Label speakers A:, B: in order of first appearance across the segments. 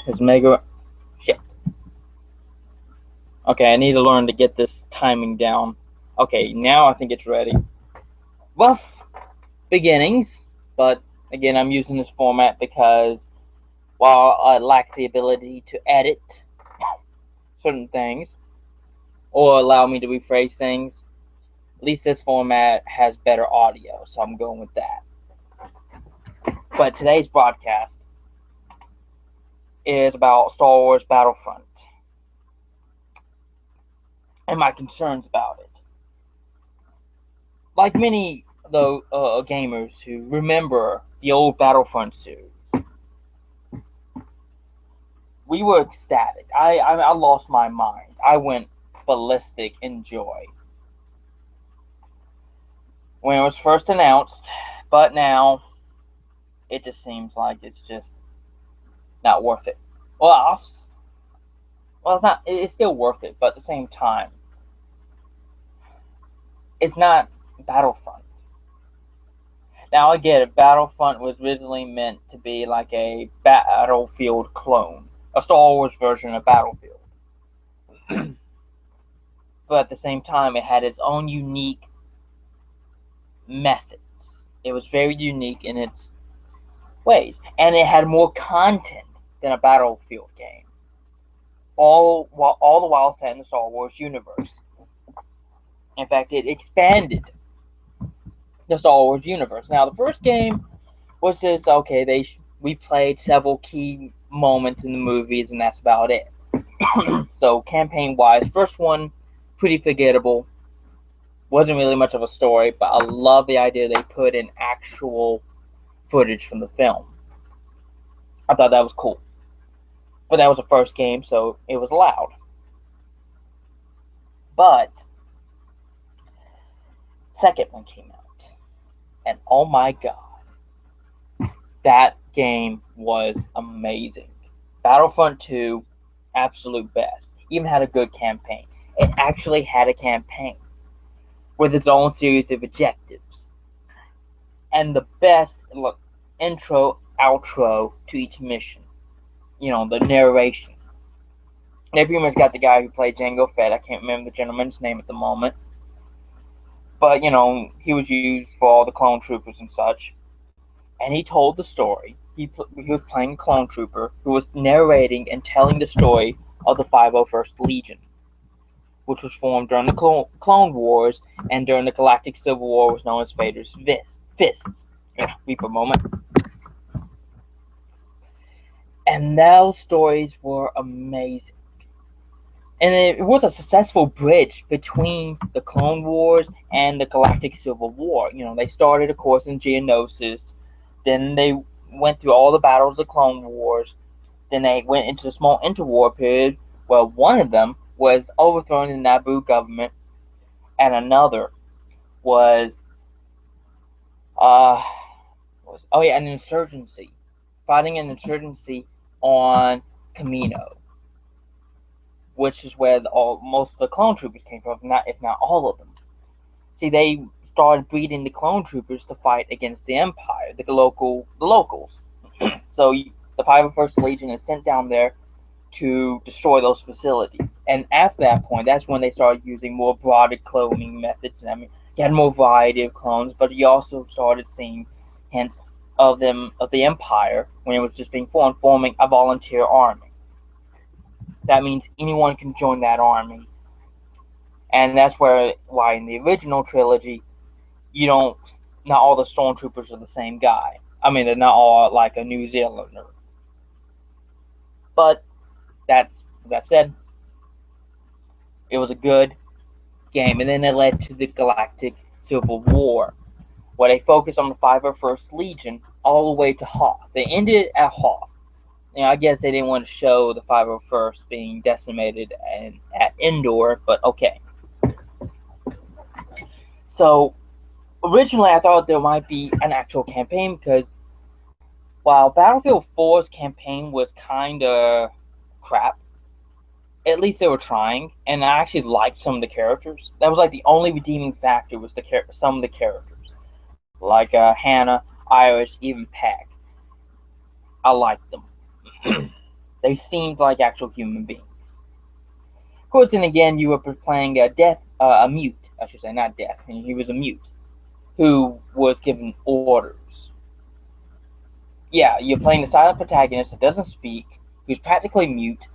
A: This mega shit. Okay, I need to learn to get this timing down. Okay, now I think it's ready. Rough beginnings, but again, I'm using this format because while it lacks the ability to edit certain things or allow me to rephrase things, at least this format has better audio, so I'm going with that. But today's broadcast is about Star Wars Battlefront and my concerns about it. Like many though gamers who remember the old Battlefront series, we were ecstatic. I lost my mind. I went ballistic in joy when it was first announced, but now it just seems like it's just not worth it. Well, it's not. It's still worth it, but at the same time, it's not Battlefront. Now I get it. Battlefront was originally meant to be like a Battlefield clone, a Star Wars version of Battlefield. But at the same time, it had its own unique methods. It was very unique in its ways, and it had more content than a Battlefield game. All the while set in the Star Wars universe. In fact, it expanded the Star Wars universe. Now, the first game was just okay. We played several key moments in the movies, and that's about it. So, campaign-wise, first one pretty forgettable. Wasn't really much of a story, but I love the idea they put in actual footage from the film. I thought that was cool. But that was the first game, so it was allowed. But second one came out, and oh my god, that game was amazing. Battlefront 2, absolute best. Even had a good campaign. It actually had a campaign with its own series of objectives. And the best intro, outro to each mission. You know, the narration. They pretty much got the guy who played Jango Fett. I can't remember the gentleman's name at the moment. But, you know, he was used for all the clone troopers and such. And he told the story. He was playing a clone trooper who was narrating and telling the story of the 501st Legion, which was formed during the Clone Wars and during the Galactic Civil War, was known as Vader's Fists. Weep a moment. And those stories were amazing. And it was a successful bridge between the Clone Wars and the Galactic Civil War. You know, they started, of course, in Geonosis. Then they went through all the battles of the Clone Wars. Then they went into the small interwar period, where one of them was overthrowing the Naboo government, and another was an insurgency, fighting an insurgency on Kamino, which is where most of the clone troopers came from, if not all of them. See, they started breeding the clone troopers to fight against the Empire, the locals. So the 501st Legion is sent down there to destroy those facilities. And after that point, that's when they started using more broader cloning methods. And I mean, you had more variety of clones, but you also started seeing hints of the Empire when it was just being formed, forming a volunteer army. That means anyone can join that army. And that's why in the original trilogy, not all the stormtroopers are the same guy. I mean, they're not all like a New Zealander. But that said, it was a good game. And then it led to the Galactic Civil War, where they focused on the 501st Legion all the way to Hoth. They ended at Hoth. I guess they didn't want to show the 501st being decimated at Endor, but okay. So, originally I thought there might be an actual campaign, because while Battlefield 4's campaign was kind of crap, at least they were trying, and I actually liked some of the characters. That was like the only redeeming factor, was some of the characters. Like Hannah, Irish, even Pack. I liked them. They seemed like actual human beings. Of course, then again, you were playing a mute, I should say, not death. He was a mute who was given orders. Yeah, you're playing the silent protagonist that doesn't speak, who's practically mute,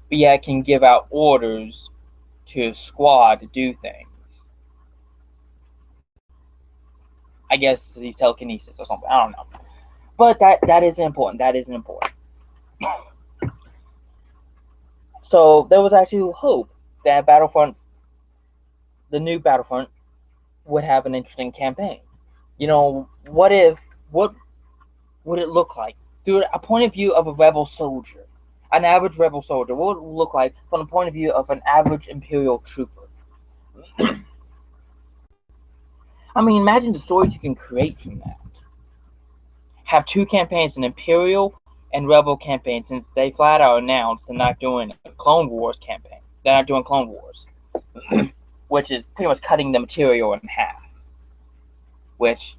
A: but yet can give out orders to his squad to do things. I guess he's telekinesis or something. I don't know. But that is important. That isn't important. So there was actually hope that Battlefront, the new Battlefront, would have an interesting campaign. What would it look like through a point of view of a rebel soldier, an average rebel soldier? What would it look like from the point of view of an average Imperial trooper? I mean, imagine the stories you can create from that. Have two campaigns, an Imperial and Rebel campaign, since they flat out announced they're not doing a Clone Wars campaign. They're not doing Clone Wars, which is pretty much cutting the material in half. Which,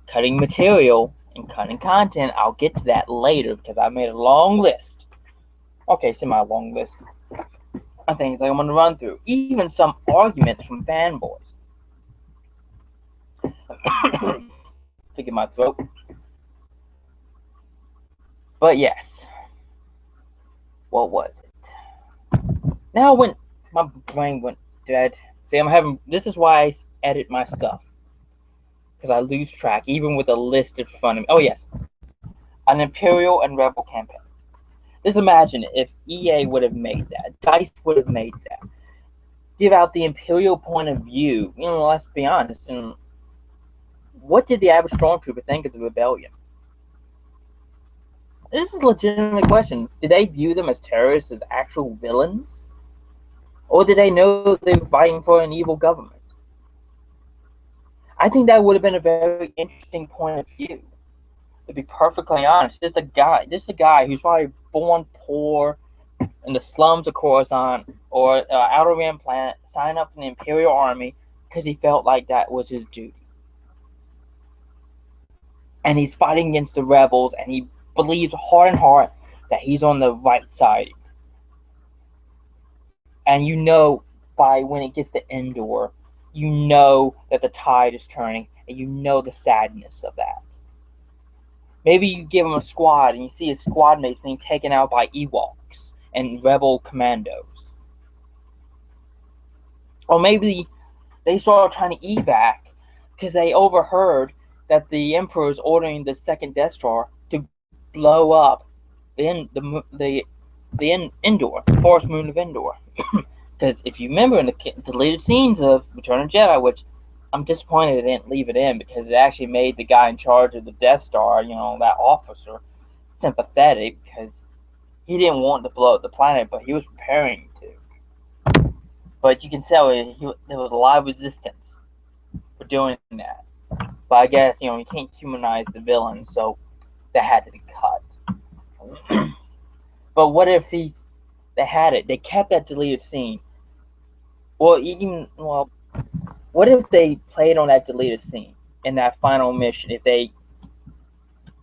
A: cutting material and cutting content, I'll get to that later because I made a long list. Okay, semi-long list of things I'm going to run through. Even some arguments from fanboys. Forgive my throat. But yes. What was it? Now when my brain went dead. See, this is why I edit my stuff. Because I lose track, even with a list in front of me. Oh yes. An Imperial and Rebel campaign. Just imagine if EA would have made that. DICE would have made that. Give out the Imperial point of view. Let's be honest. What did the average stormtrooper think of the rebellion? This is a legitimate question. Did they view them as terrorists, as actual villains? Or did they know they were fighting for an evil government? I think that would have been a very interesting point of view. To be perfectly honest, just a guy who's probably born poor in the slums of Coruscant or Outer Rim planet, signed up in the Imperial Army because he felt like that was his duty. And he's fighting against the rebels, and he believes heart and heart that he's on the right side. And by when it gets to Endor, that the tide is turning, and the sadness of that. Maybe you give him a squad, and you see his squad mates being taken out by Ewoks and rebel commandos. Or maybe they started trying to evac because they overheard that the Emperor is ordering the second Death Star to blow up the Endor, the forest moon of Endor. Because if you remember in the deleted scenes of Return of the Jedi, which I'm disappointed they didn't leave it in because it actually made the guy in charge of the Death Star, that officer, sympathetic because he didn't want to blow up the planet, but he was preparing to. But you can tell there was a lot of resistance for doing that. But I guess, you can't humanize the villain, so that had to be cut. But what if they kept that deleted scene? What if they played on that deleted scene in that final mission?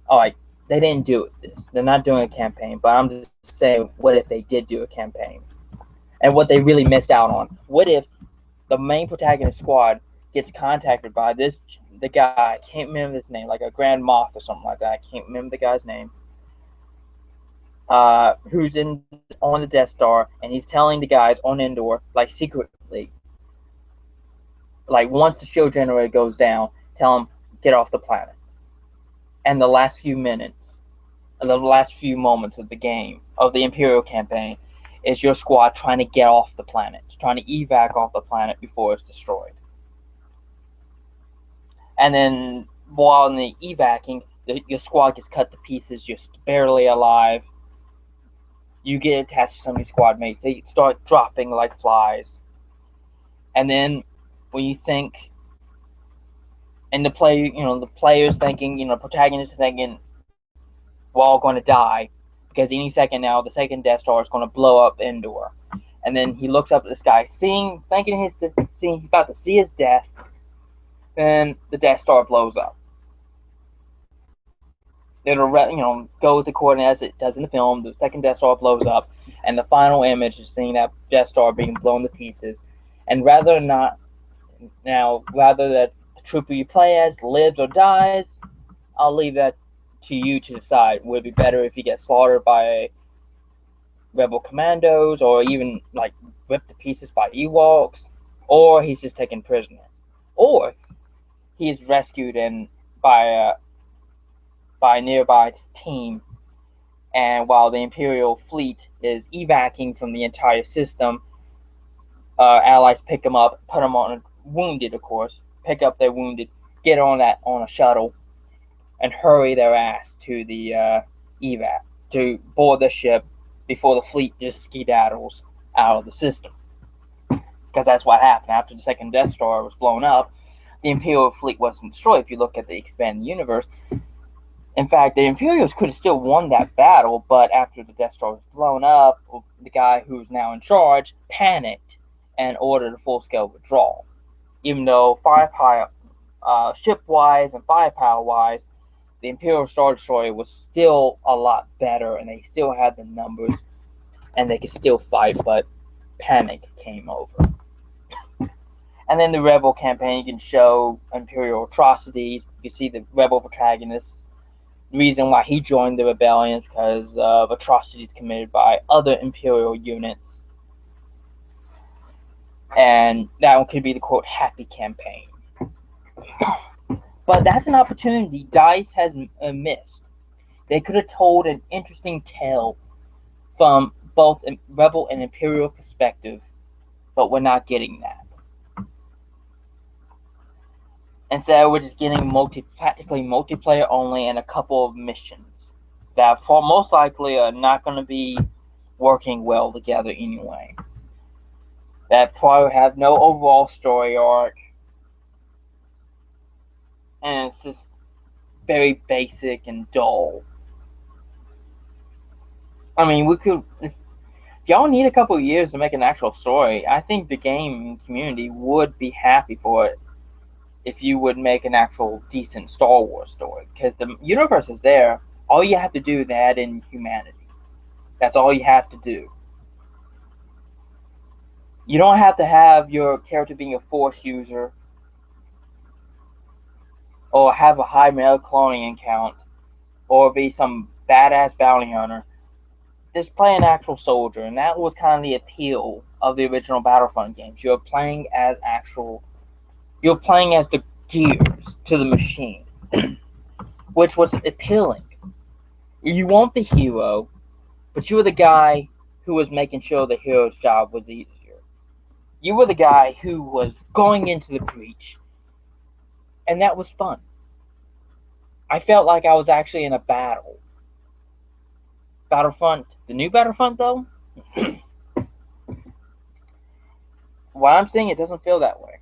A: Alright, they didn't do it. They're not doing a campaign, but I'm just saying, what if they did do a campaign? And what they really missed out on? What if the main protagonist squad gets contacted by the guy, I can't remember his name, like a Grand Moff or something like that. I can't remember the guy's name. Who's on the Death Star, and he's telling the guys on Endor, like secretly, like once the shield generator goes down, tell them get off the planet. And the last few moments of the game, of the Imperial campaign, is your squad trying to get off the planet, trying to evac off the planet before it's destroyed. And then while in the evacing, your squad gets cut to pieces, you're barely alive. You get attached to some of these squad mates. They start dropping like flies. And then when you think, and the players thinking, protagonists thinking, we're all going to die because any second now the second Death Star is going to blow up Endor. And then he looks up at the sky, thinking he's about to see his death. Then the Death Star blows up. It'll goes according as it does in the film. The second Death Star blows up, and the final image is seeing that Death Star being blown to pieces. And rather that the trooper you play as lives or dies, I'll leave that to you to decide. Would it be better if he gets slaughtered by rebel commandos, or even like ripped to pieces by Ewoks, or he's just taken prisoner, or he's rescued and by a nearby team, and while the Imperial fleet is evacuating from the entire system, allies pick them up, put them on wounded, of course, pick up their wounded, get on a shuttle, and hurry their ass to the evac to board the ship before the fleet just skedaddles out of the system. Because that's what happened after the second Death Star was blown up. The Imperial fleet wasn't destroyed. If you look at the expanded universe, in fact, the Imperials could have still won that battle, but after the Death Star was blown up, the guy who's now in charge panicked and ordered a full-scale withdrawal. Even though firepower, ship-wise and firepower-wise, the Imperial Star Destroyer was still a lot better, and they still had the numbers, and they could still fight, but panic came over. And then the Rebel campaign, you can show Imperial atrocities. You can see the Rebel protagonist. The reason why he joined the rebellion is because of atrocities committed by other Imperial units. And that one could be the quote happy campaign. But that's an opportunity DICE has missed. They could have told an interesting tale from both a Rebel and Imperial perspective, but we're not getting that. Instead, we're just getting practically multiplayer only and a couple of missions that most likely are not going to be working well together anyway. That probably have no overall story arc, and it's just very basic and dull. I mean, if y'all need a couple of years to make an actual story, I think the game community would be happy for it if you would make an actual decent Star Wars story. Because the universe is there. All you have to do is add in humanity. That's all you have to do. You don't have to have your character being a Force user, or have a high male cloning count, or be some badass bounty hunter. Just play an actual soldier, and that was kind of the appeal of the original Battlefront games. You're playing as the gears to the machine, which was appealing. You want the hero, but you were the guy who was making sure the hero's job was easier. You were the guy who was going into the breach, and that was fun. I felt like I was actually in a battle. Battlefront, the new Battlefront, though, what I'm seeing, it doesn't feel that way.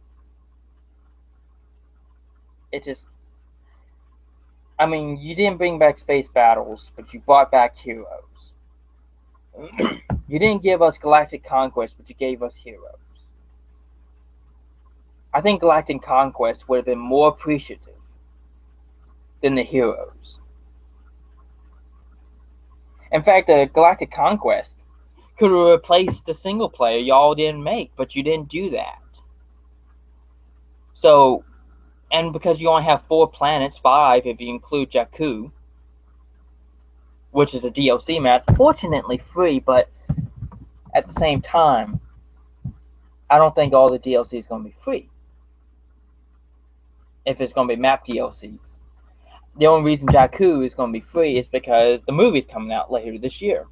A: It just, I mean, you didn't bring back space battles, but you brought back heroes. You didn't give us Galactic Conquest, but you gave us heroes. I think Galactic Conquest would have been more appreciative than the heroes. In fact, the Galactic Conquest could have replaced the single player y'all didn't make, but you didn't do that. So, and because you only have 4 planets, 5 if you include Jakku, which is a DLC map, fortunately free, but at the same time, I don't think all the DLC is going to be free. If it's going to be map DLCs. The only reason Jakku is going to be free is because the movie's coming out later this year.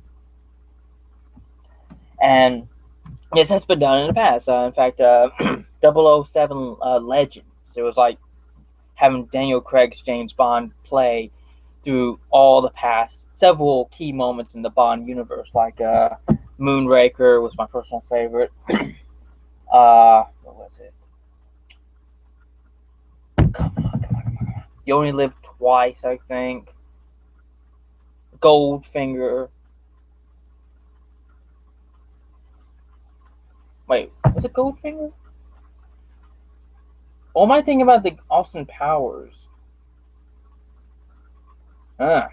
A: And this has been done in the past. In fact, 007 Legends, it was like having Daniel Craig's James Bond play through all the past several key moments in the Bond universe, like Moonraker was my personal favorite. What was it? Come on. You Only Live Twice, I think. Goldfinger. Wait, was it Goldfinger? Or am I thinking about the Austin Powers? Uh,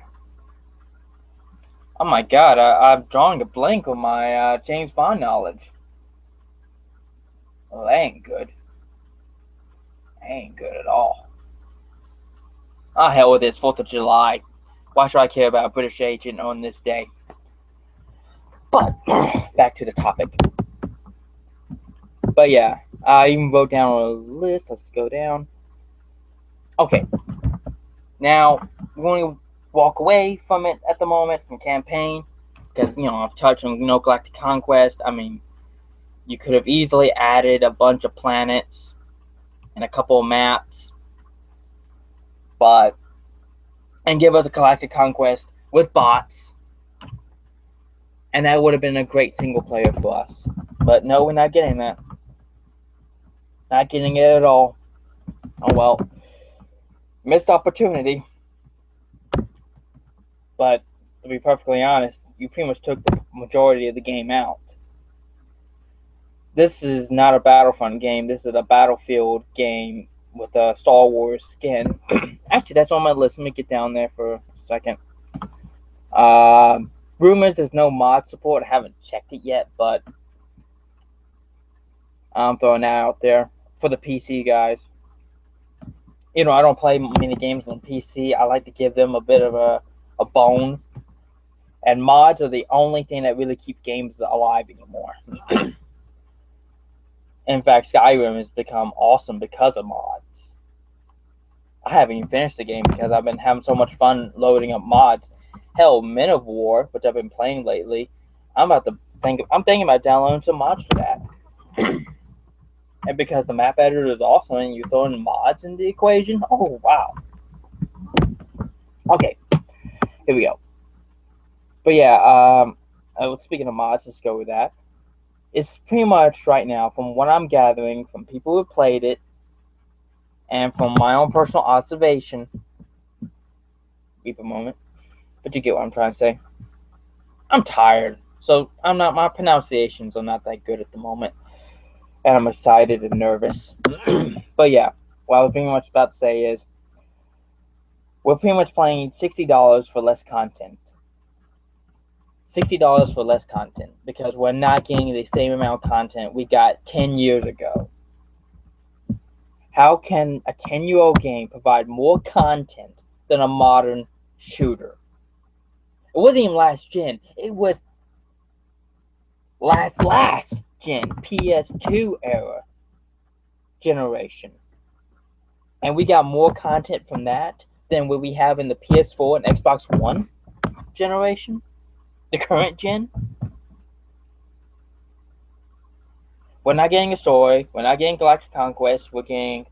A: oh my god, I'm drawing a blank on my James Bond knowledge. Well, that ain't good. That ain't good at all. Ah, hell with this, 4th of July. Why should I care about a British agent on this day? But, back to the topic. But yeah, I even wrote down a list. Let's go down. Okay. Now, we're going to walk away from it at the moment, from campaign. Because, I've touched on, Galactic Conquest. I mean, you could have easily added a bunch of planets and a couple of maps. And give us a Galactic Conquest with bots. And that would have been a great single player for us. But no, we're not getting that. Not getting it at all. Oh well. Missed opportunity. But to be perfectly honest, you pretty much took the majority of the game out. This is not a Battlefront game. This is a Battlefield game with a Star Wars skin. Actually, that's on my list. Let me get down there for a second. Rumors there's no mod support. I haven't checked it yet, but I'm throwing that out there for the PC guys. I don't play many games on PC. I like to give them a bit of a bone. And mods are the only thing that really keep games alive anymore. In fact, Skyrim has become awesome because of mods. I haven't even finished the game because I've been having so much fun loading up mods. Hell, Men of War, which I've been playing lately, I'm thinking about downloading some mods for that. And because the map editor is awesome and you throw in mods in the equation, oh wow. Okay, here we go. But yeah, speaking of mods, let's go with that. It's pretty much right now, from what I'm gathering from people who played it, and from my own personal observation. Wait a moment, but you get what I'm trying to say. I'm tired, so my pronunciations are not that good at the moment, and I'm excited and nervous. But yeah, what I was pretty much about to say is, we're pretty much playing $60 for less content. $60 for less content because we're not getting the same amount of content we got 10 years ago. How can a 10-year-old game provide more content than a modern shooter? It wasn't even last gen. It was last gen, PS2 era generation. And we got more content from that than what we have in the PS4 and Xbox One generation. The current gen. We're not getting a story. We're not getting Galactic Conquest. We're getting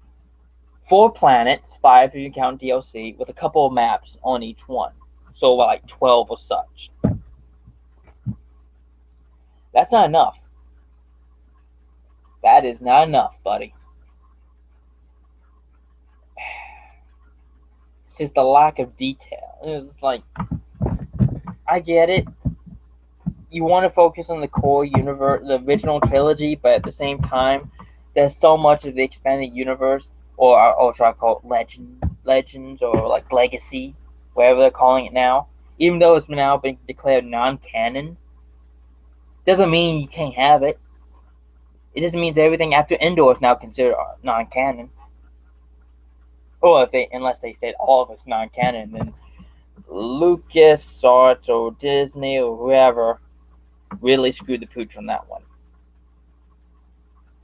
A: 4 planets, 5 if you count DLC, with a couple of maps on each one. So like 12 or such. That's not enough. That is not enough, buddy. It's just a lack of detail. It's like, I get it. You want to focus on the core universe, the original trilogy, but at the same time, there's so much of the expanded universe, or should I call it legends, or like legacy, whatever they're calling it now. Even though it's now been declared non-canon, doesn't mean you can't have it. It just means everything after Endor is now considered non-canon. Or unless they said all of it's non-canon, then LucasArts or Disney or whoever really screwed the pooch on that one.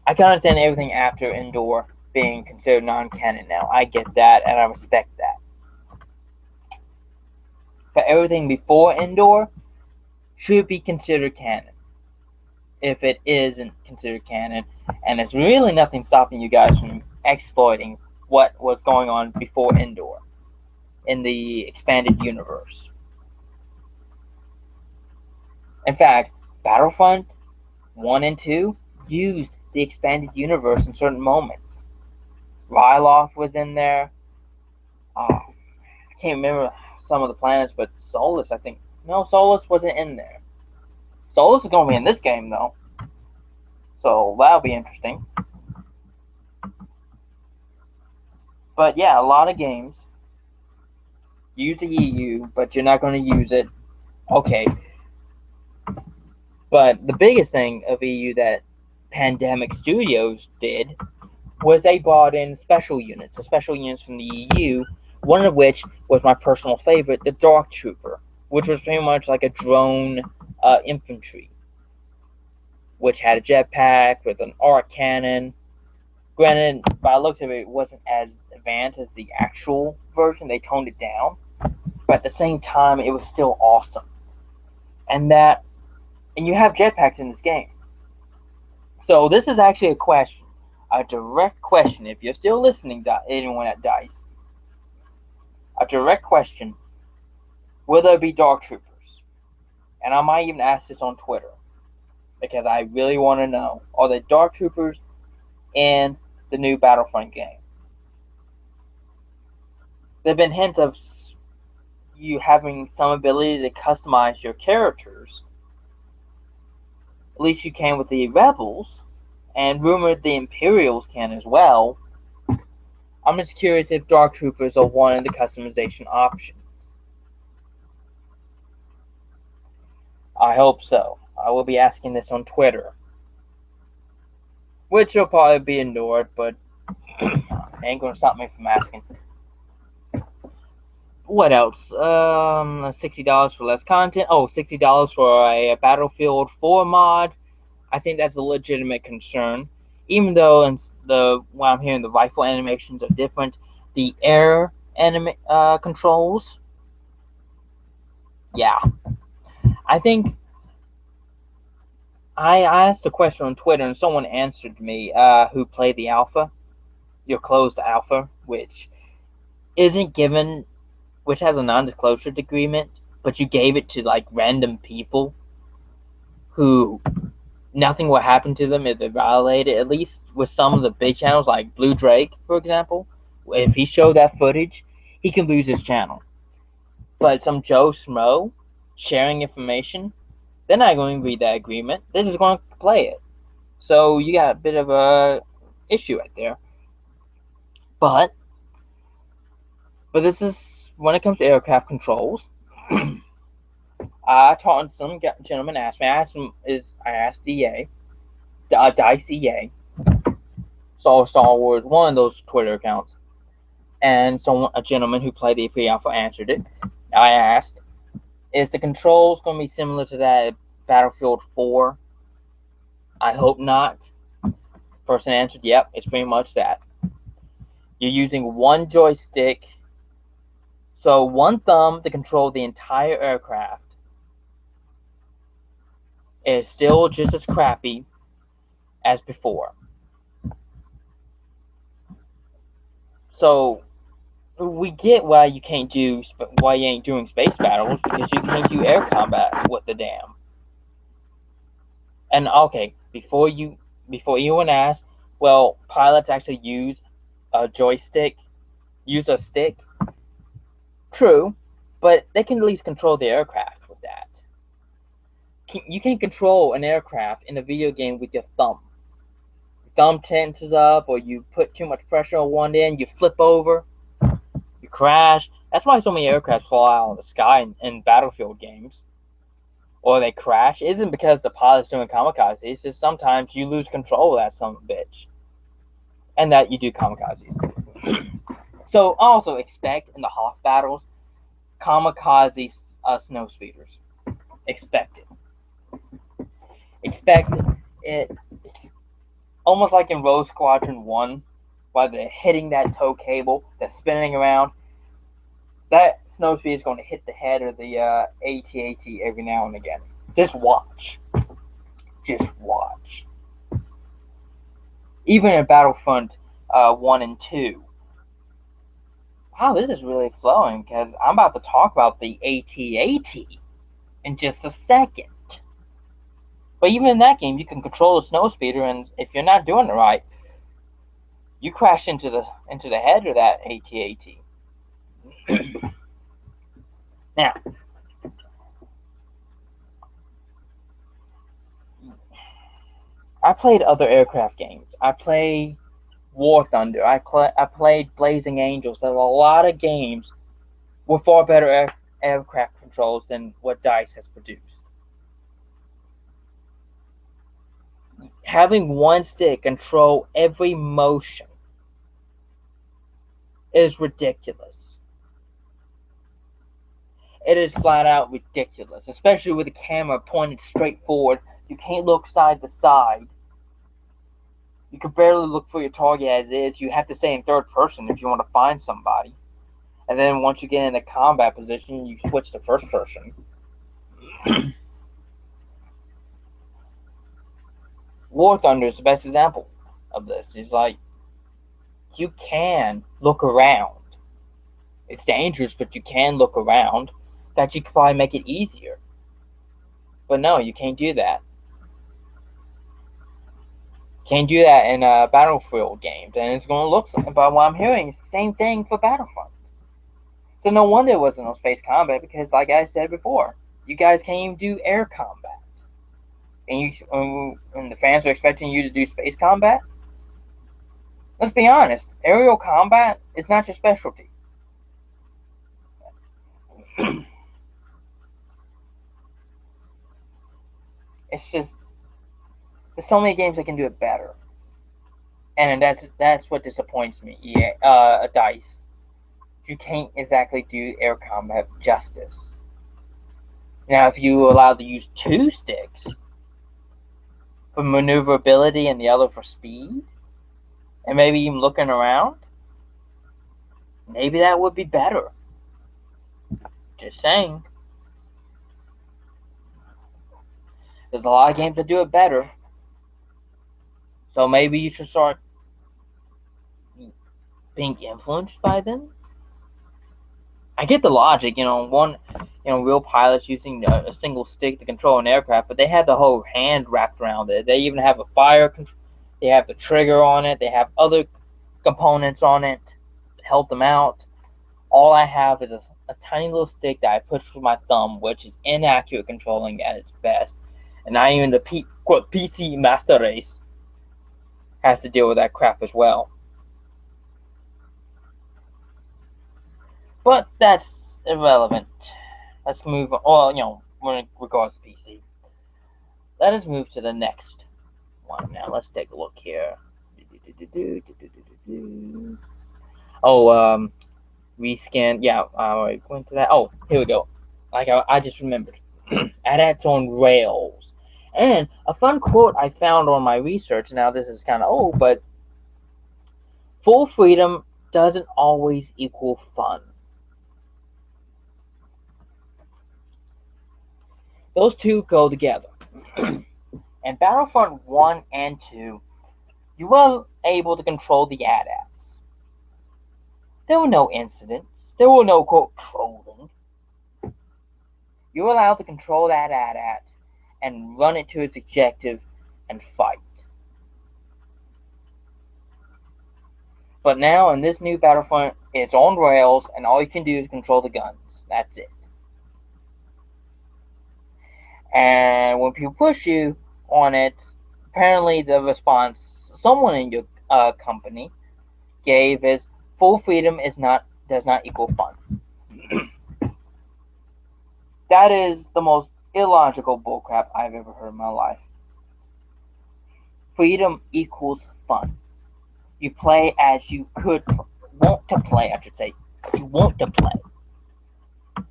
A: I can understand everything after Endor being considered non-canon now. I get that, and I respect that. But everything before Endor should be considered canon. If it isn't considered canon, and there's really nothing stopping you guys from exploiting what was going on before Endor in the expanded universe. In fact, Battlefront 1 and 2 used the expanded universe in certain moments. Ryloth was in there. I can't remember some of the planets, but Solus, I think. No, Solus wasn't in there. Solus is going to be in this game, though. So that'll be interesting. But yeah, a lot of games use the EU, but you're not going to use it. Okay. But the biggest thing of EU that Pandemic Studios did was they brought in special units, the special units from the EU, one of which was my personal favorite, the Dark Trooper, which was pretty much like a drone infantry, which had a jetpack with an arc cannon. Granted, by the looks of it, it wasn't as advanced as the actual version. They toned it down, but at the same time, it was still awesome. And you have jetpacks in this game. So this is actually a question, a direct question. If you're still listening, anyone at Dice, a direct question: will there be Dark Troopers? And I might even ask this on Twitter because I really want to know: are there Dark Troopers in the new Battlefront game? There have been hints of you having some ability to customize your characters. At least you can with the Rebels, and rumored the Imperials can as well. I'm just curious if Dark Troopers are one of the customization options. I hope so. I will be asking this on Twitter, which will probably be ignored, but ain't gonna stop me from asking. What else? $60 for less content. Oh, $60 for a Battlefield 4 mod. I think that's a legitimate concern. Even though what I'm hearing, the rifle animations are different, the air controls, yeah. I think I asked a question on Twitter and someone answered me who played the alpha, your closed alpha, which isn't given, which has a non-disclosure agreement, but you gave it to like random people who nothing will happen to them if they violate it. At least with some of the big channels like Blue Drake, for example, if he showed that footage, he can lose his channel. But some Joe Schmo sharing information, they're not going to read that agreement. They're just going to play it. So you got a bit of a issue right there. But this is when it comes to aircraft controls. I talked to some gentleman asked me. I asked EA, Dice EA, Star Wars, one of those Twitter accounts, and a gentleman who played the pre-alpha answered it. I asked, is the controls going to be similar to that Battlefield 4? I hope not. Person answered, yep, it's pretty much that. You're using one joystick, so one thumb to control the entire aircraft. Is still just as crappy as before. So we get why you ain't doing space battles, because you can't do air combat with the damn. And okay, before anyone asks, well, pilots actually use a joystick, use a stick. True, but they can at least control the aircraft with that. You can't control an aircraft in a video game with your thumb. Your thumb tenses up, or you put too much pressure on one end, you flip over, you crash. That's why so many aircraft fall out of the sky in Battlefield games. Or they crash. It isn't because the pilot's doing kamikazes. It's just sometimes you lose control of that son of a bitch. And that you do kamikazes. So also expect in the Hoth battles, kamikaze snow speeders. Expect it. Expect it. It's almost like in Rogue Squadron 1, while they're hitting that tow cable that's spinning around. That snow speed is going to hit the head of the AT-AT every now and again. Just watch. Just watch. Even in Battlefront 1 and 2. Wow, this is really flowing, because I'm about to talk about the AT-AT in just a second. But even in that game, you can control the snow speeder, and if you're not doing it right, you crash into the head of that AT-AT. Now, I played other aircraft games. I played War Thunder. I played Blazing Angels. There's a lot of games with far better aircraft controls than what DICE has produced. Having one stick control every motion is ridiculous. It is flat out ridiculous, especially with the camera pointed straight forward. You can't look side to side. You can barely look for your target as is. You have to stay in third person if you want to find somebody. And then once you get in a combat position, you switch to first person. War Thunder is the best example of this. It's like, you can look around. It's dangerous, but you can look around. In fact, you could probably make it easier. But no, you can't do that. Can't do that in Battlefield games, and it's going to look, by what I'm hearing, it's the same thing for Battlefront. So no wonder it wasn't no space combat, because like I said before, you guys can't even do air combat. And the fans are expecting you to do space combat? Let's be honest, aerial combat is not your specialty. It's just, there's so many games that can do it better. And that's what disappoints me. DICE. You can't exactly do air combat justice. Now, if you allow to use two sticks for maneuverability and the other for speed, and maybe even looking around, maybe that would be better. Just saying. There's a lot of games that do it better. So maybe you should start being influenced by them. I get the logic, real pilots using a single stick to control an aircraft, but they have the whole hand wrapped around it. They even have a fire control. They have the trigger on it. They have other components on it to help them out. All I have is a tiny little stick that I push with my thumb, which is inaccurate controlling at its best. And not even the PC Master Race has to deal with that crap as well. But that's irrelevant. Let's move on. In regards to PC. Let us move to the next one now. Let's take a look here. Rescan. Yeah, I went to that. Oh, here we go. Like I just remembered. AT-AT's on rails. And a fun quote I found on my research. Now this is kind of old, but full freedom doesn't always equal fun. Those two go together. In Battlefront 1 and 2, you were able to control the AT-ATs. There were no incidents. There were no, quote, trolling. You were allowed to control that AT-AT and run it to its objective and fight. But now in this new Battlefront, it's on rails, and all you can do is control the guns. That's it. And when people push you on it, apparently the response someone in your company gave is, full freedom does not equal fun. That is the most illogical bullcrap I've ever heard in my life. Freedom equals fun. You play as you want to play, I should say. You want to play.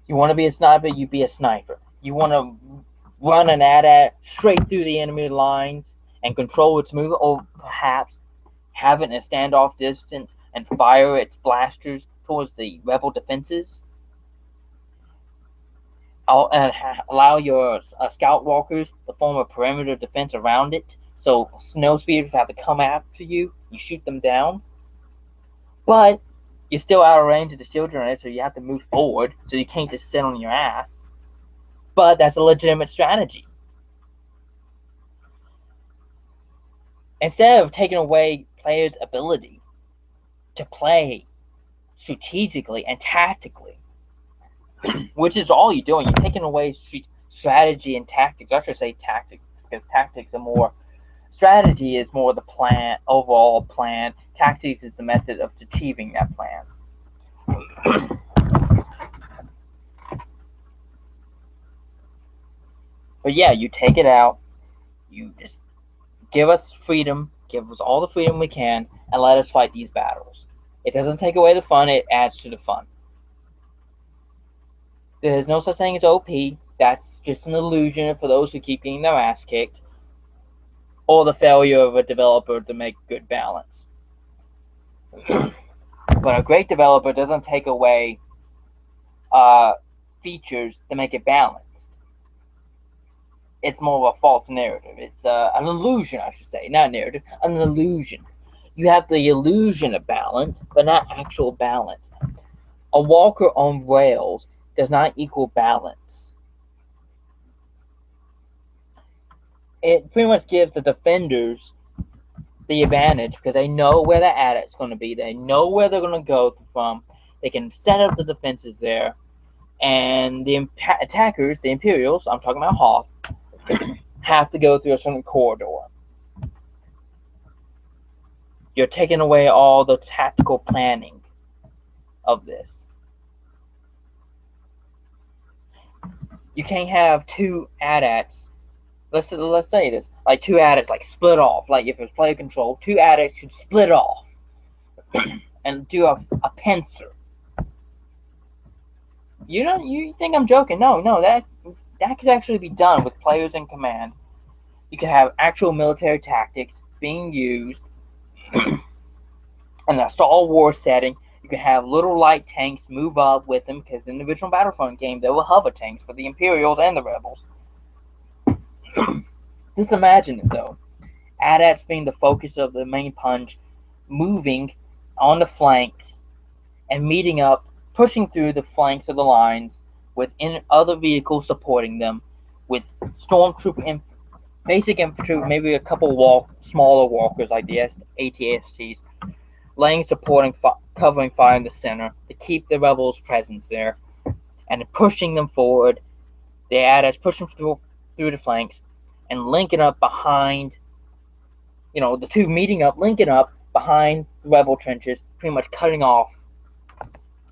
A: You want to be a sniper, you be a sniper. You want to run an AT-AT straight through the enemy lines and control its movement, or perhaps have it in a standoff distance and fire its blasters towards the rebel defenses. And allow your scout walkers to form a perimeter defense around it, so snow speeders have to come after you. You shoot them down, but you're still out of range of the children, so you have to move forward. So you can't just sit on your ass. But that's a legitimate strategy. Instead of taking away players' ability to play strategically and tactically, which is all you're doing, you're taking away strategy and tactics. I should say tactics, because strategy is more the plan, overall plan. Tactics is the method of achieving that plan. But yeah, you take it out. You just give us freedom. Give us all the freedom we can, and let us fight these battles. It doesn't take away the fun. It adds to the fun. There's no such thing as OP. That's just an illusion for those who keep getting their ass kicked, or the failure of a developer to make good balance. But a great developer doesn't take away features to make it balanced. It's more of a false narrative. It's an illusion, I should say, not narrative, an illusion. You have the illusion of balance, but not actual balance. A walker on rails does not equal balance. It pretty much gives the defenders the advantage because they know where the addict's going to be. They know where they're going to go from. They can set up the defenses there. And the attackers, the Imperials, I'm talking about Hoth, have to go through a certain corridor. You're taking away all the tactical planning of this. You can't have two AT-ATs. Let's say this, like two AT-ATs like split off. Like if it was player control, two AT-ATs could split off and do a pincer. You think I'm joking? No, that could actually be done with players in command. You could have actual military tactics being used in a Star Wars setting. You could have little light tanks move up with them because in the original Battlefront game there were hover tanks for the Imperials and the Rebels. Just imagine it though. AT-ATs being the focus of the main punch, moving on the flanks and meeting up, pushing through the flanks of the lines with other vehicles supporting them, with stormtrooper basic infantry, maybe a couple smaller walkers like the AT-STs, laying supporting, covering fire in the center to keep the rebels' presence there, and pushing them forward. The AT-ATs pushing through the flanks and linking up behind, the two meeting up, linking up behind the rebel trenches, pretty much cutting off,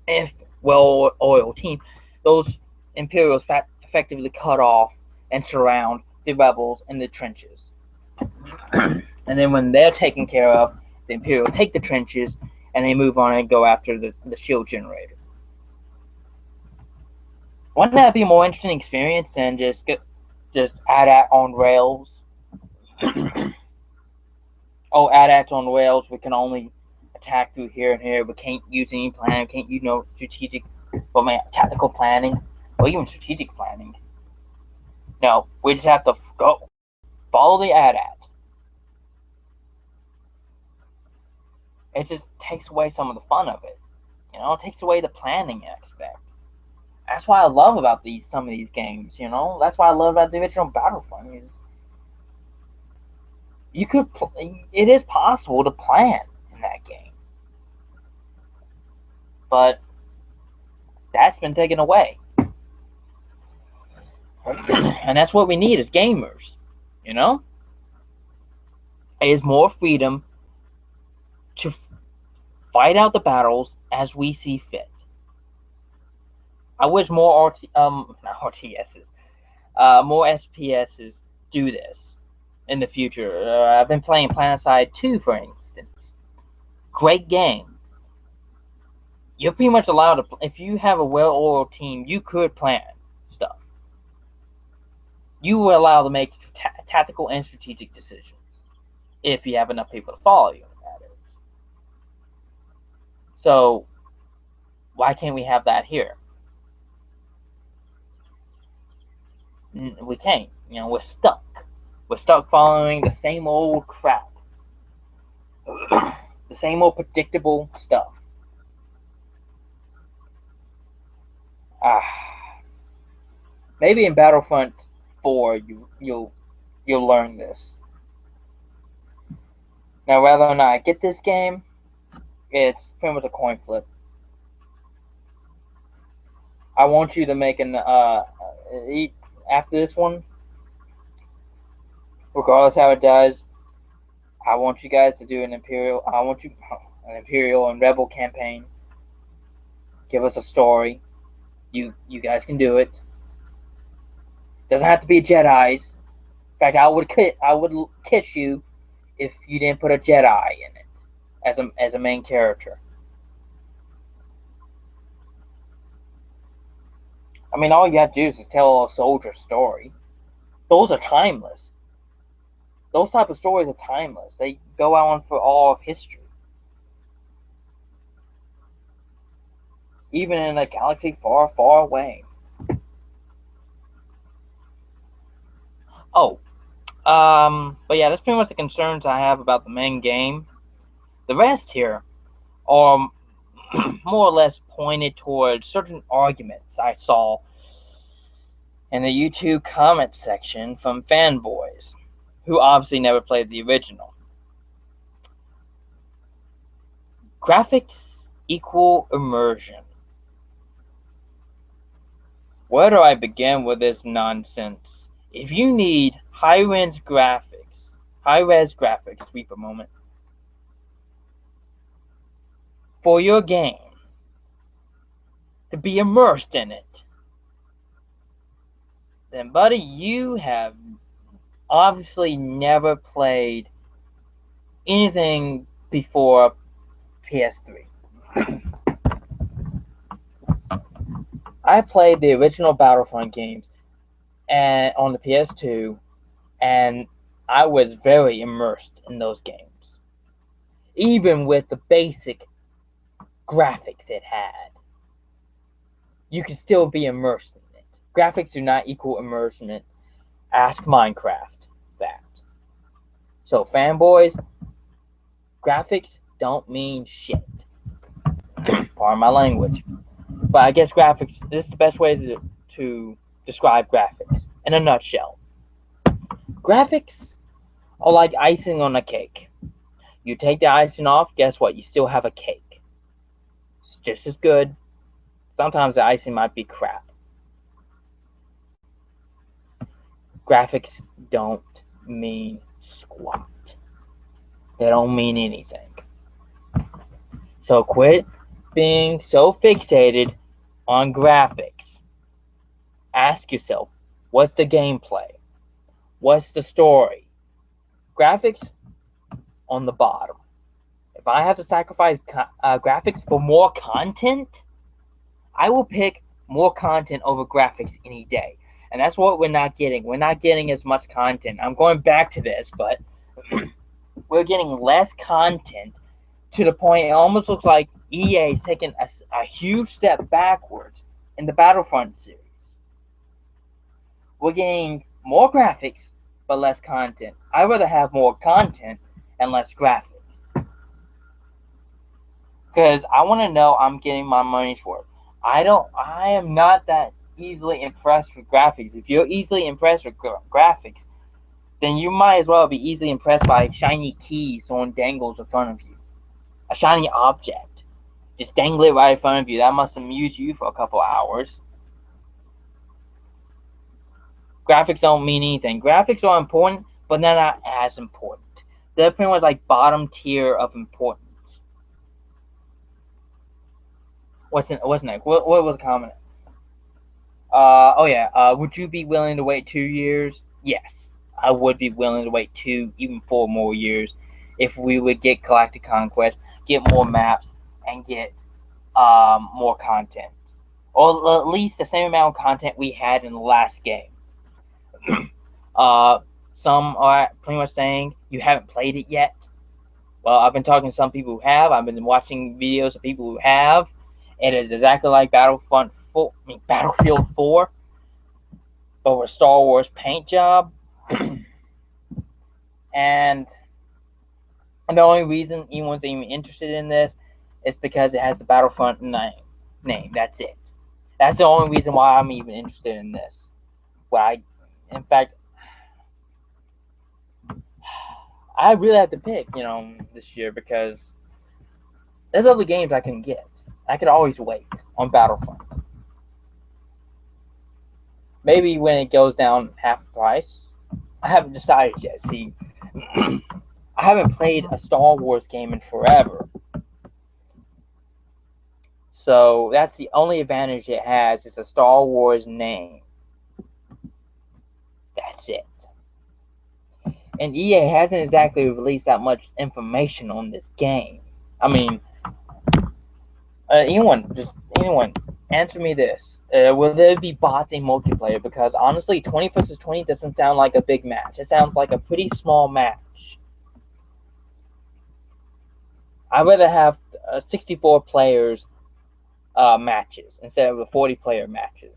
A: if well-oiled team, those Imperials effectively cut off and surround the rebels in the trenches. And then when they're taken care of, the Imperials take the trenches and they move on and go after the shield generator. Wouldn't that be a more interesting experience than just AT-AT on rails? Oh, AT-ATs on rails, we can only attack through here and here. We can't use any plan. We can't use strategic, tactical planning, or even strategic planning. No, we just have to go follow the AT-AT. It just takes away some of the fun of it. It takes away the planning aspect. That's why I love about some of these games. That's why I love about the original Battlefront. It is possible to plan in that game, but that's been taken away. And that's what we need as gamers, is more freedom to fight out the battles as we see fit. I wish more not RTSs, more SPSs do this in the future. I've been playing PlanetSide 2, for instance. Great game. You're pretty much allowed to, if you have a well-oiled team, you could plan stuff. You were allowed to make tactical and strategic decisions if you have enough people to follow you. That is. So why can't we have that here? We can't. We're stuck. We're stuck following the same old crap. The same old predictable stuff. Maybe in Battlefront 4 you'll learn this. Now, whether or not I get this game, it's pretty much a coin flip. I want you to make after this one, regardless how it does, I want you guys to do an Imperial and Rebel campaign. Give us a story. You guys can do it. Doesn't have to be Jedi's. In fact, I would kiss you if you didn't put a Jedi in it as a main character. I mean, all you have to do is just tell a soldier story. Those are timeless. Those type of stories are timeless. They go on for all of history. Even in a galaxy far, far away. Oh, but yeah, that's pretty much the concerns I have about the main game. The rest here are more or less pointed towards certain arguments I saw in the YouTube comment section from fanboys who obviously never played the original. Graphics equal immersion. Where do I begin with this nonsense? If you need high-res graphics, reap a moment, for your game to be immersed in it, then buddy, you have obviously never played anything before PS3. I played the original Battlefront games and on the PS2, and I was very immersed in those games. Even with the basic graphics it had, you could still be immersed in it. Graphics do not equal immersion. Ask Minecraft that. So fanboys, graphics don't mean shit. Pardon my language. But I guess graphics, this is the best way to describe graphics in a nutshell. Graphics are like icing on a cake. You take the icing off, guess what? You still have a cake. It's just as good. Sometimes the icing might be crap. Graphics don't mean squat. They don't mean anything. So quit being so fixated on graphics. Ask yourself, what's the gameplay? What's the story? Graphics on the bottom. If I have to sacrifice graphics for more content, I will pick more content over graphics any day. And that's what we're not getting. We're not getting as much content. I'm going back to this, but we're getting less content to the point it almost looks like EA is taking a huge step backwards in the Battlefront series. We're getting more graphics, but less content. I'd rather have more content and less graphics. Because I want to know I'm getting my money's worth. I am not that easily impressed with graphics. If you're easily impressed with graphics, then you might as well be easily impressed by shiny keys someone dangles in front of you. A shiny object. Just dangle it right in front of you. That must amuse you for a couple hours. Graphics don't mean anything. Graphics are important, but they're not as important. They're pretty much like bottom tier of importance. What's next? What was the comment? Would you be willing to wait 2 years? Yes, I would be willing to wait 2, even 4 more years if we would get Galactic Conquest, get more maps, and get more content. Or at least the same amount of content we had in the last game. Some are pretty much saying you haven't played it yet. Well, I've been talking to some people who have. I've been watching videos of people who have. It is exactly like Battlefield 4, but with Star Wars paint job. And the only reason anyone's even interested in this is because it has the Battlefront name. That's it. That's the only reason why I'm even interested in this. In fact, I really have to pick, this year because there's other games I can get. I could always wait on Battlefront. Maybe when it goes down half the price. I haven't decided yet. See, I haven't played a Star Wars game in forever. So that's the only advantage it has is a Star Wars name. that's it. And EA hasn't exactly released that much information on this game. I mean, anyone, answer me this: will there be bots in multiplayer? Because honestly, 20 versus 20 doesn't sound like a big match. It sounds like a pretty small match. I'd rather have 64 players matches instead of the 40-player matches.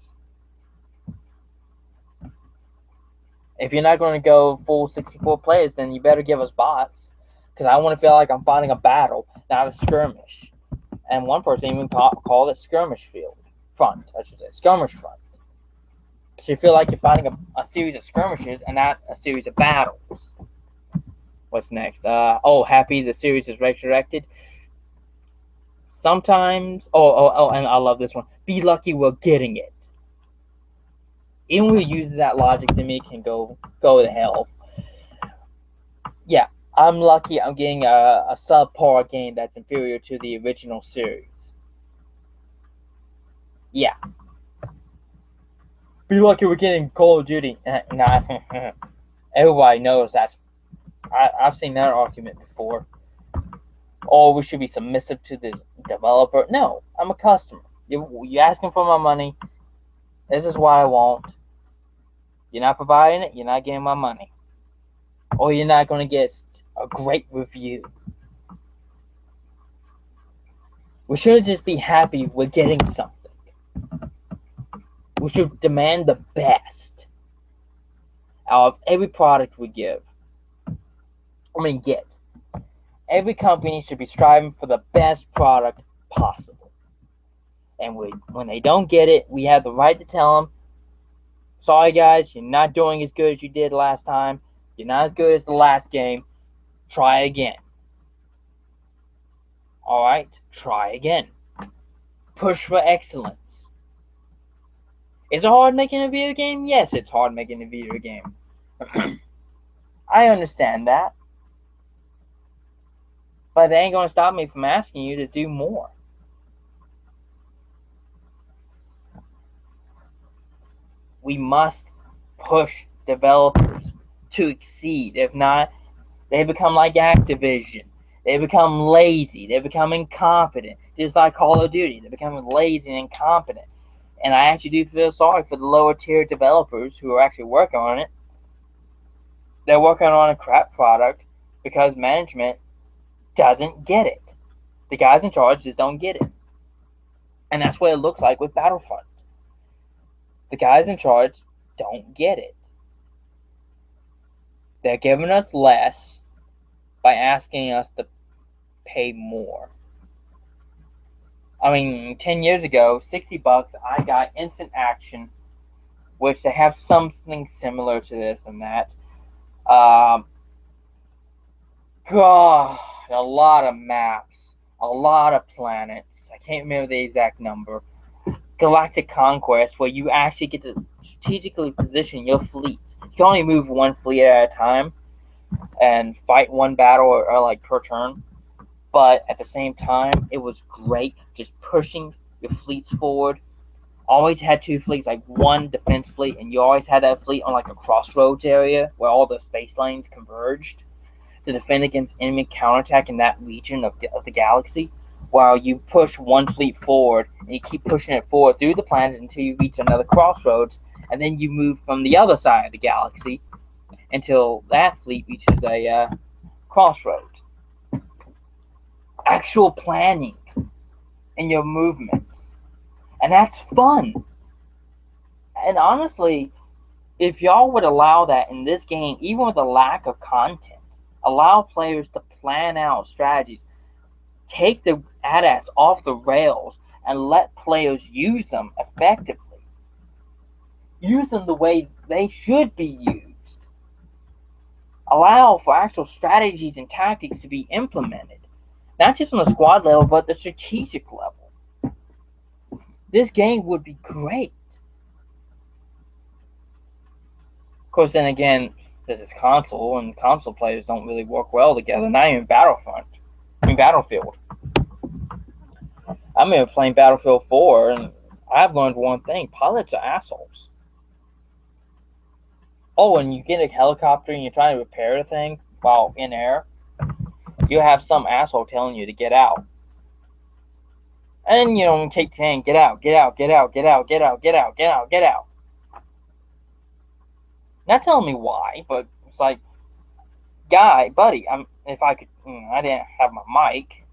A: If you're not going to go full 64 players, then you better give us bots. Because I want to feel like I'm fighting a battle, not a skirmish. And one person even called it skirmish front. I should say skirmish front. So you feel like you're fighting a series of skirmishes and not a series of battles. What's next? Happy the series is resurrected. Sometimes, and I love this one. Be lucky we're getting it. Anyone who uses that logic to me can go to hell. Yeah, I'm lucky I'm getting a subpar game that's inferior to the original series. Yeah. Be lucky we're getting Call of Duty. Nah, everybody knows that's... I've seen that argument before. Oh, we should be submissive to the developer. No, I'm a customer. You're asking for my money. This is what I want. You're not providing it, you're not getting my money. Or you're not going to get a great review. We shouldn't just be happy we're getting something. We should demand the best out of every product we get. Every company should be striving for the best product possible. And when they don't get it, we have the right to tell them, sorry guys, you're not doing as good as you did last time. You're not as good as the last game. Try again. Alright, try again. Push for excellence. Is it hard making a video game? Yes, it's hard making a video game. I understand that. But they ain't going to stop me from asking you to do more. We must push developers to exceed. If not, they become like Activision. They become lazy. They become incompetent. Just like Call of Duty. They become lazy and incompetent. And I actually do feel sorry for the lower tier developers who are actually working on it. They're working on a crap product because management doesn't get it. The guys in charge just don't get it. And that's what it looks like with Battlefront. The guys in charge don't get it. They're giving us less by asking us to pay more. I mean, 10 years ago, $60, I got instant action, which they have something similar to this and that. God, a lot of maps, a lot of planets. I can't remember the exact number. Galactic Conquest, where you actually get to strategically position your fleet. You can only move one fleet at a time and fight one battle or like per turn. But at the same time, it was great just pushing your fleets forward. Always had two fleets, like one defense fleet, and you always had that fleet on like a crossroads area where all the space lanes converged to defend against enemy counterattack in that region of the galaxy, while you push one fleet forward and you keep pushing it forward through the planet until you reach another crossroads, and then you move from the other side of the galaxy until that fleet reaches a crossroads. Actual planning in your movements, and that's fun. And honestly, if y'all would allow that in this game, even with a lack of content, allow players to plan out strategies, take the AT-ATs off the rails, and let players use them effectively. Use them the way they should be used. Allow for actual strategies and tactics to be implemented. Not just on the squad level, but the strategic level. This game would be great. Of course, then again, this is console, and console players don't really work well together. Not even Battlefield. I remember playing Battlefield 4, and I've learned one thing. Pilots are assholes. Oh, and you get a helicopter and you're trying to repair the thing while in air. You have some asshole telling you to get out. And, keep saying, get out, get out, get out, get out, get out, get out, get out, get out. Not telling me why, but it's like, buddy, if I could, I didn't have my mic.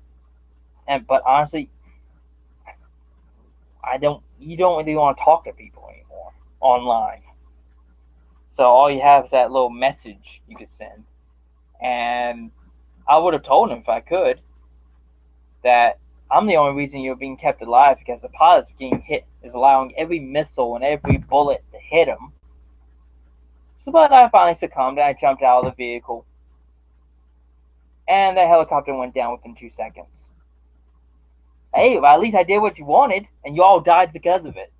A: But honestly, you don't really want to talk to people anymore online. So all you have is that little message you could send. And I would have told him if I could that I'm the only reason you're being kept alive because the pilot's getting hit is allowing every missile and every bullet to hit him. So, but I finally succumbed and I jumped out of the vehicle. And the helicopter went down within 2 seconds. Hey, well, at least I did what you wanted, and you all died because of it.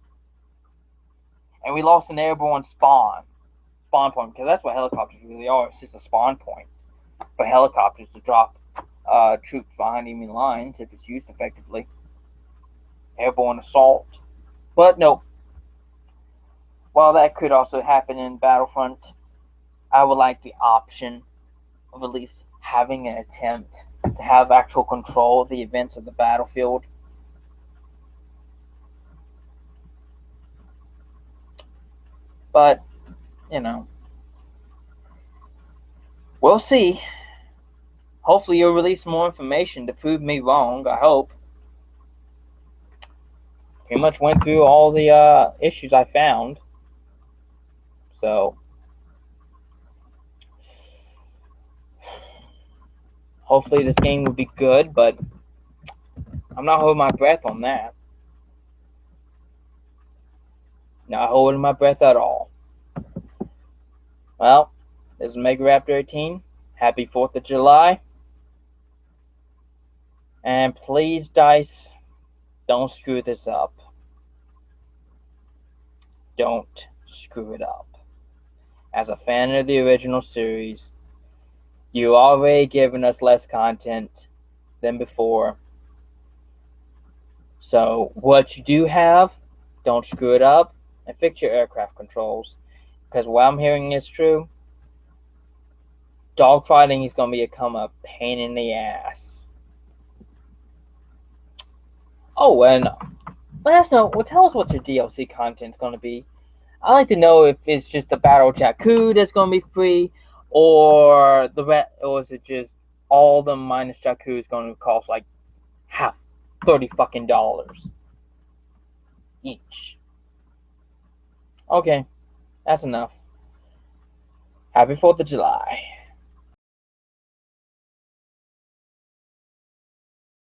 A: And we lost an airborne spawn point, because that's what helicopters really are. It's just a spawn point for helicopters to drop troops behind enemy lines if it's used effectively. Airborne assault. But no. While that could also happen in Battlefront, I would like the option of at least having an attempt to have actual control of the events of the battlefield. But, we'll see. Hopefully you'll release more information to prove me wrong, I hope. Pretty much went through all the issues I found. So, hopefully this game will be good, but I'm not holding my breath on that. Not holding my breath at all. Well, this is Mega Raptor 18. Happy 4th of July. And please, DICE, don't screw this up. Don't screw it up. As a fan of the original series, you already given us less content than before. So what you do have, don't screw it up and fix your aircraft controls. Because what I'm hearing is true. Dogfighting is going to become a pain in the ass. Oh, and let us know. Well, tell us what your DLC content is going to be. I'd like to know if it's just the Battle Jakku that's going to be free, or is it just all the minus Jakku is going to cost like half $30 fucking each. Okay, that's enough. Happy 4th of July.